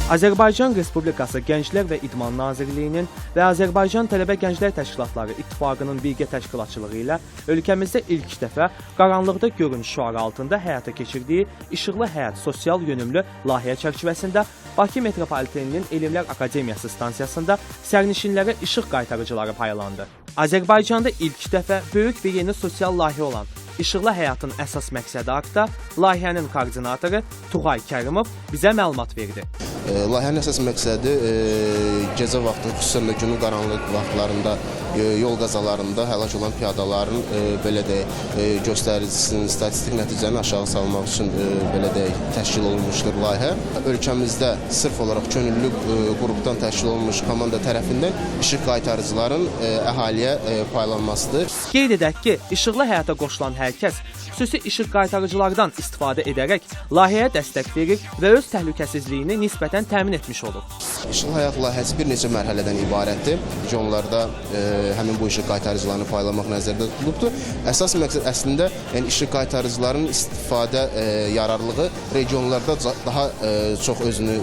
Azərbaycan Respublikası Gənclər və İdman Nazirliyinin və Azərbaycan Tələbə Gənclər Təşkilatları İttifaqının birgə təşkilatçılığı ilə ölkəmizdə ilk dəfə qaranlıqda görün şüarı altında həyata keçirdiyi İşıqlı Həyat sosial yönümlü layihə çərçivəsində Bakı Metropoliteninin Elmlər Akademiyası stansiyasında sərnişinlərə işıq qaytarıcıları paylandı. Azərbaycanda ilk dəfə böyük bir yeni sosial layihə olan İşıqlı Həyatın əsas məqsədi haqqında layihənin koordinatoru Tuğay Kərimov bizə məlumat verdi. Layihənin əsas məqsədi gecə vaxtı, xüsusən də günün qaranlıq vaxtlarında yol qəzalarında həlak olan piyadaların belə deyək, göstəricisinin, statistik nəticəni aşağı salmaq üçün belə deyək, təşkil olunmuşdur layihə. Ölkəmizdə sırf olaraq könüllü qrupdan təşkil olunmuş komanda tərəfindən işıq qaytarıcıların əhaliyə paylanmasıdır. Qeyd edək ki, İşıqlı Həyata qoşulan hər kəs xüsusi işıq qaytarıcılardan istifadə edərək layihəyə dəstək verir və öz təhlükəsizliyini nisbətən təmin etmiş olur. İşıqlı Həyat layihəsi bir neçə mərhələdən ibarətdir. Onlarda həmin bu işıq qaytarıcılarını paylamaq nəzərdə tutulubdur. Əsas məqsəd əslində yəni işıq qaytarıcılarının istifadə yararlılığı regionlarda daha çox özünü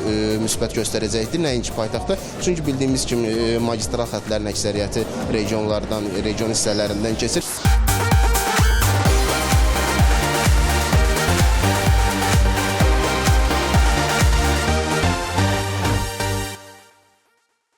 müsbət göstərəcəkdir, nəinki paytaxtda. Çünki bildiyimiz kimi magistral xəttlərin əksəriyyəti regionlardan, region hissələrindən keçir.